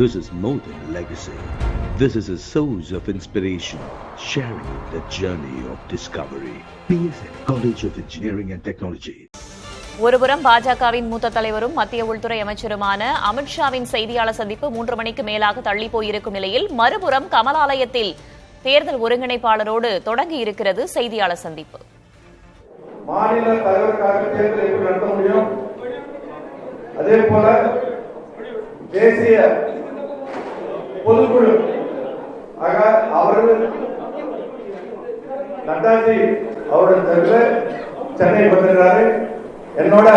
This is more than legacy. This is a source of inspiration, sharing the journey of discovery. PSN College of Engineering and Technology. ஒருபுறம் பாஜகவின் மூத்த தலைவரும் மத்திய உள்துறை அமைச்சருமான அமித்ஷாவின் செய்தியாளர் சந்திப்பு 3 மணிக்கு மேலாக தள்ளி போயிருக்கும் நிலையில் மறுபுறம் கமலாலயத்தில் தேர்தல் ஒருங்கிணைப்பாளரோடு தொடங்கி இருக்கிறது செய்தியாளர் சந்திப்பு. மாநில தலைவருக்காக தேர்தல் எப்படி நடத்த முடியும்? அதே போல தேசிய பொதுக்குழு அவர்கள் நட்டாஜி அவருடைய சென்னை வந்திருக்கிறாரு. என்னோட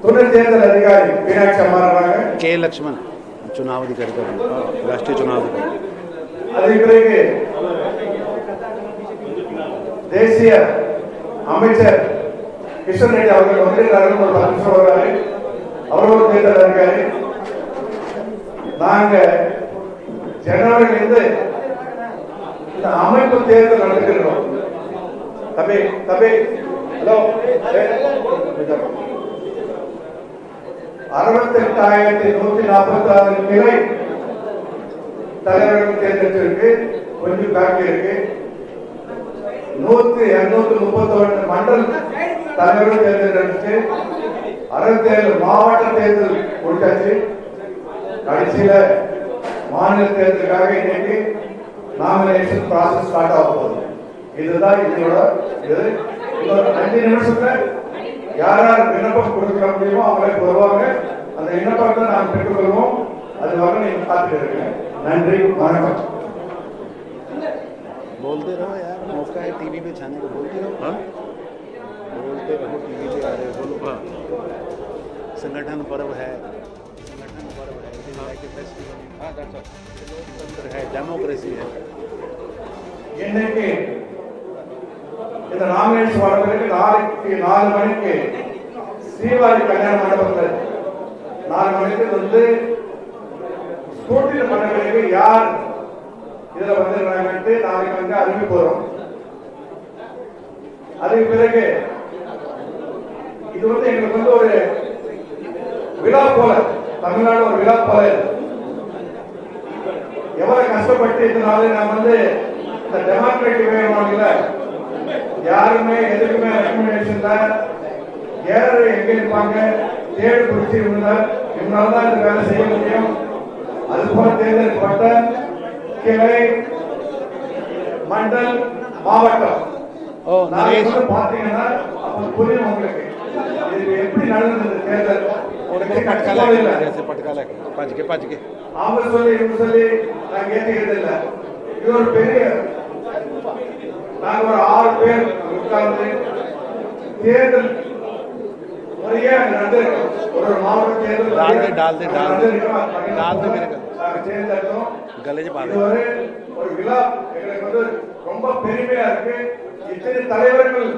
துணை தேர்தல் அதிகாரி மீனாட்சி அம்மா இருக்காங்க. के लक्ष्मण चुनाव अधिकारी राष्ट्रीय चुनाव अधिकारी. அதுக்கு பிறகு தேசிய அமைச்சர் கிஷன் ரெட்டி அவர்கள் வந்திருக்கிறார்கள். ஒரு 10 நிமிஷம் வருவாரு. அவர்களும் தேர்தல் அதிகாரி. நாங்க ஜனவரியிலிருந்து இந்த அமைப்பு தேர்தல் நடத்துகிறோம். தபே ஹலோ 68,146 நிலை தலைவர்கள் தேர்ந்தெடுத்திருக்கு. கொஞ்சம் பாக்கி இருக்கு. 231 மண்டல் தலைவர்கள் தேர்ந்தெடுத்து 67 மாவட்ட தேர்தல் முடிச்சாச்சு. கடைசியில மாநில தேர்தலுக்காக இன்னைக்கு நாமினேஷன் ப்ராசஸ் ஸ்டார்ட் ஆக போகுது. இதுதான் இதோட இது. இன்னொரு 5 நிமிஷத்துல யார் யார் விண்ணப்பம் கொடுக்க முடியுமோ அவங்களுக்கு வருவாங்க. அந்த விண்ணப்பத்தை நாம் பெற்றுக்கொள்வோம். அது வரை நீங்க பார்த்துட்டு இருக்கீங்க. நன்றி, வணக்கம். बोलते रहो यार, मौका है टीवी पे छाने को. बोलते रहो. बोलते रहो, टीवी पे आ रहे हो. बोलो. संगठन पर्व है. डेमोक्रेसी है. இன்னைக்கு இந்த நாமினேஷன் வரதுக்கு நாளைக்கு 4 மணிக்கு ஸ்ரீவாரி கல்யாண மண்டபத்தில் 4 மணிக்கு வந்து ஸ்கூட்டில பண்ணவங்களுக்கு யார் இதுல வந்துடுறாங்கன்ட்டு நாளைக்கு வந்து அறிவிப்பு வரும். அதுக்கு பிறகு இது வந்து எங்களுக்கு வந்து ஒரு விழா போல, தமிழ்நாடு ஒரு விழா போல. எவ்வளவு கஷ்டப்பட்டு இதனால நான் வந்து இந்த டெமோக்ராட்டிக் வேணும்ல, யாருமே எதுக்குமே ரெக்கமெண்டேஷன்ல ஏழரை எங்க இருப்பாங்க தேடு குறிச்சு இவங்களாலதான் இந்த வேலை செய்ய முடியும். அது போல தேர்ந்தெடுக்கப்பட்ட கிளை, மண்டல், மாவட்டம் பாத்தீங்கன்னா அப்ப புரியும் உங்களுக்கு இது எப்படி நடந்தது தேர்தல். அவங்க சொல்லி இவங்க சொல்லி நாங்க ஏற்றுக்கிறது இல்லை. இது ஒரு பெரிய, நாங்க ஒரு 6 பேர் உட்கார்ந்து தேர்தல் முறையே நடந்திருக்கோம். ஒரு மாவட்ட தேர்தல் தேர்ந்தெடுத்தோம். ஒரு விழா எங்களுக்கு வந்து ரொம்ப பெருமையா இருக்கு. இத்தனை தலைவர்கள்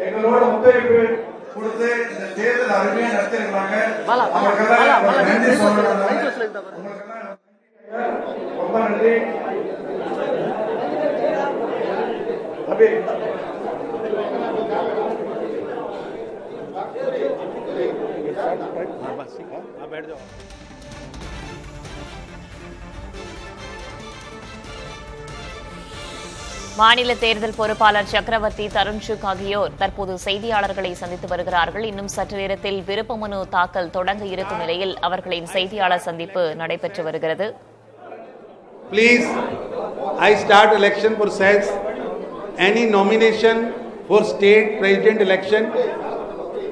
எங்களோட ஒத்துழைப்பு கொடுத்து இந்த தேர்தல் அருமையா நடத்திருக்காங்க. நன்றி சொல்றேன். ரொம்ப நன்றி. अभी बैठ जाओ. மாநில தேர்தல் பொறுப்பாளர் சக்கரவர்த்தி, தருண் சுக் ஆகியோர் தற்போது செய்தியாளர்களை சந்தித்து வருகிறார்கள். இன்னும் சற்று நேரத்தில் விருப்ப மனு தாக்கல் தொடங்க இருக்கும் நிலையில் அவர்களின் செய்தியாளர் சந்திப்பு நடைபெற்று வருகிறது. Please, I start election for sales. Any nomination for state president election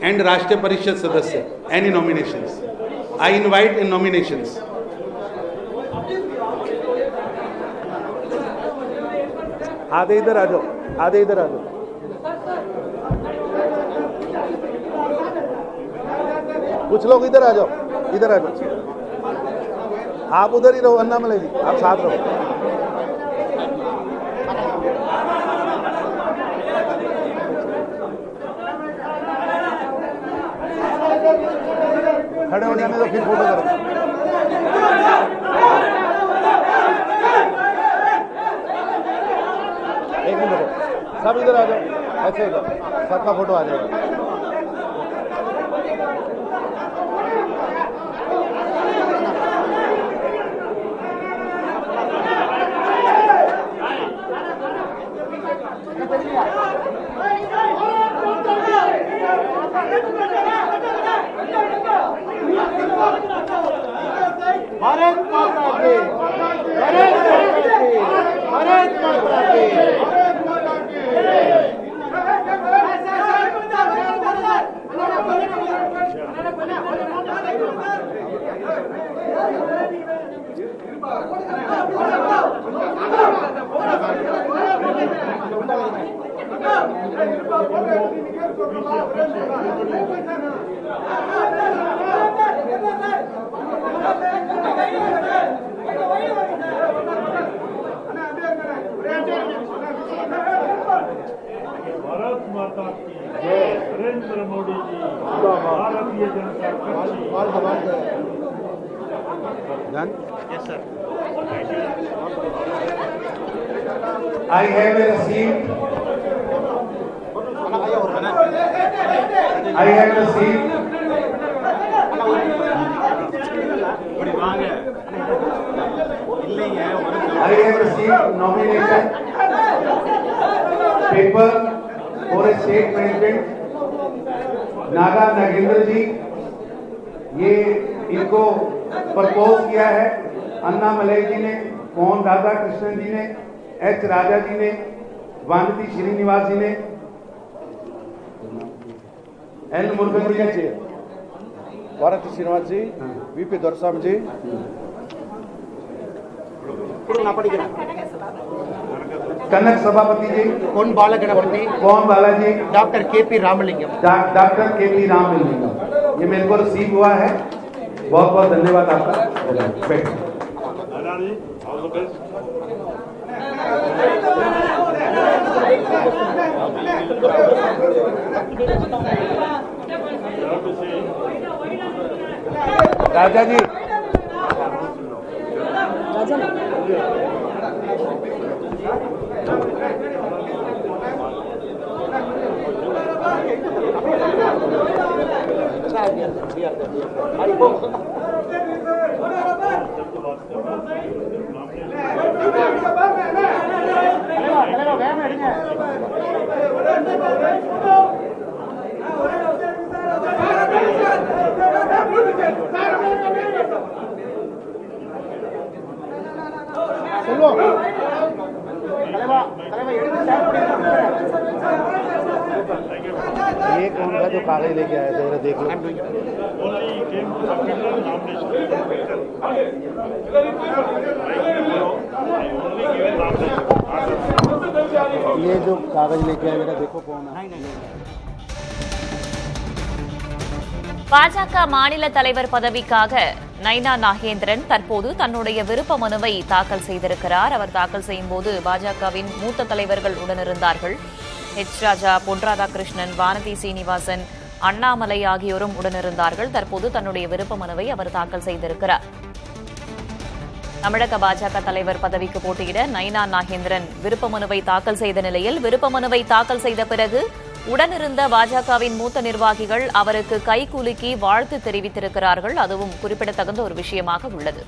and Rashtriya Parishad Sadasya. Any nominations. I invite in nominations. आधे इधर आ जाओ. आधे इधर आ जाओ. कुछ लोग इधर आ जाओ. इधर आ जाओ. आप उधर ही रहो. अन्नामलई जी आप साथ रहो. खड़े हो जाने तो फिर फोटो करो. एक मिनट सब इधर आ जाओ. ऐसे इधर सबका फोटो आ जाएगा. भारत माता की, भारत माता की, भारत माता की। भारत माता की जय। Narendra Modi ji, Bharatiya Janata party. Done? Yes, sir. I have received nomination paper for a state president Naga Nagendra ji. ये इनको प्रपोज किया है अन्नामलई जी ने, मोहन राधा कृष्णन जी ने, एच राजा जी ने, वानती श्रीनिवास जी ने, एल मुरुगन जी, भारती श्रीनिवास जी, वीपी दोरस्वामी जी, कनक सभापति जी, कोन Balaganapathy, Pawan Balaji, doctor KP Ramalingam. Doctor KP Ramalingam. ये मेरे को रिसीव हुआ है। बहुत बहुत धन्यवाद आपका। बैठिए। All the best. Raja ji, ये कौन था जो कागज लेके आया था, जरा देख लो। Only came to submit the nomination. I only given nomination. ये जो कागज लेके आया, जरा देखो कौन है। பாஜக மாநில தலைவர் பதவிக்காக நைனா நாகேந்திரன் தற்போது தன்னுடைய விருப்ப மனுவை தாக்கல் செய்திருக்கிறார். அவர் தாக்கல் செய்யும் போது பாஜகவின் மூத்த தலைவர்கள் உடனிருந்தார்கள். எச் ராஜா, பொன் ராதாகிருஷ்ணன், வானதி சீனிவாசன், அண்ணாமலை ஆகியோரும் உடனிருந்தார்கள். தற்போது தன்னுடைய விருப்ப மனுவை அவர் தாக்கல் செய்திருக்கிறார். தமிழக பாஜக தலைவர் பதவிக்கு போட்டியிட நைனா நாகேந்திரன் விருப்ப மனுவை தாக்கல் செய்த நிலையில், விருப்ப மனுவை தாக்கல் செய்த பிறகு உடனிருந்த பாஜகவின் மூத்த நிர்வாகிகள் அவருக்கு கைகுலுக்கி வாழ்த்து தெரிவித்திருக்கிறார்கள். அதுவும் குறிப்பிடத்தகுந்த ஒரு விஷயமாக உள்ளது.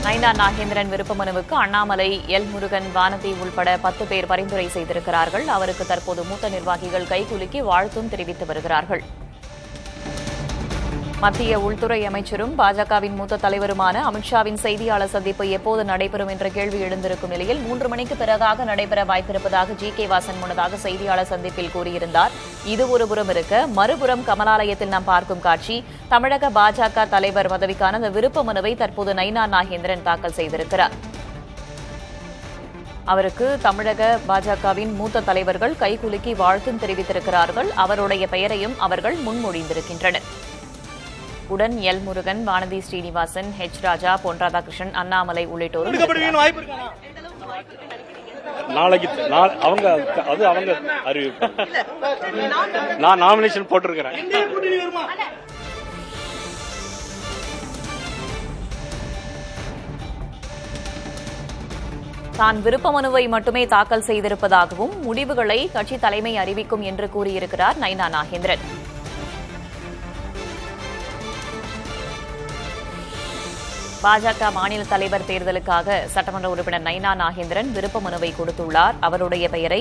நைனா நாகேந்திரன் விருப்ப மனுவுக்கு அண்ணாமலை, எல் முருகன், வானதி உள்பட 10 பேர் பரிந்துரை செய்திருக்கிறார்கள். அவருக்கு தற்போது மூத்த நிர்வாகிகள் கைகுலுக்கி வாழ்த்தும் தெரிவித்து வருகிறார்கள். மத்திய உள்துறை அமைச்சரும் பாஜகவின் மூத்த தலைவருமான அமித்ஷாவின் செய்தியாளர் சந்திப்பு எப்போது நடைபெறும் என்ற கேள்வி எழுந்திருக்கும் நிலையில் 3 மணிக்கு பிறகாக நடைபெற வாய்ப்பிருப்பதாக ஜி.கே. வாசன் முன்னதாக செய்தியாளர் சந்திப்பில் கூறியிருந்தார். இது ஒருபுறம் இருக்க, மறுபுறம் கமலாலயத்தில் நாம் பார்க்கும் காட்சி, தமிழக பாஜக தலைவர் பதவிக்கான அந்த விருப்ப மனுவை தற்போது நைனா நாகேந்திரன் தாக்கல் செய்திருக்கிறார். அவருக்கு தமிழக பாஜகவின் மூத்த தலைவர்கள் கைகுலுக்கி வாழ்த்தும் தெரிவித்திருக்கிறார்கள். அவருடைய பெயரையும் அவர்கள் முன்மொழிந்திருக்கின்றனர். உடன் எல் முருகன், வானதி ஸ்ரீனிவாசன், ஹெச் ராஜா, பொன் ராதாகிருஷ்ணன், அண்ணாமலை உள்ளிட்டோரும் நாளைக்கு அவங்க அறிவிப்பாங்க. நான் நாமினேஷன் போட்டிருக்கிறேன். தான் விருப்ப மனுவை மட்டுமே தாக்கல் செய்திருப்பதாகவும் முடிவுகளை கட்சி தலைமை அறிவிக்கும் என்று கூறியிருக்கிறார் நைனா நாகேந்திரன். பாஜக மாநில தலைவர் தேர்தலுக்காக சட்டமன்ற உறுப்பினர் நைனா நாகேந்திரன் விருப்ப மனுவை கொடுத்துள்ளார். அவருடைய பெயரை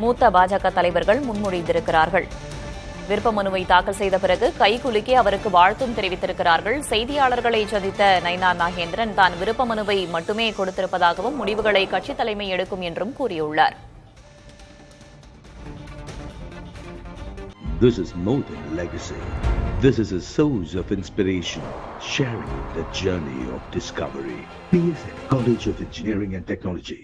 மூத்த பாஜக தலைவர்கள் முன்மொழிந்திருக்கிறார்கள். விருப்ப மனுவை தாக்கல் செய்த பிறகு கைகுலுக்கி அவருக்கு வாழ்த்தும் தெரிவித்திருக்கிறார்கள். செய்தியாளர்களை சந்தித்த நயினா நாகேந்திரன் தான் விருப்ப மனுவை மட்டுமே கொடுத்திருப்பதாகவும் முடிவுகளை கட்சித் தலைமை எடுக்கும் என்றும் கூறியுள்ளார். This is more than a legacy. This is a source of inspiration, sharing the journey of discovery. PSN College of Engineering and Technology.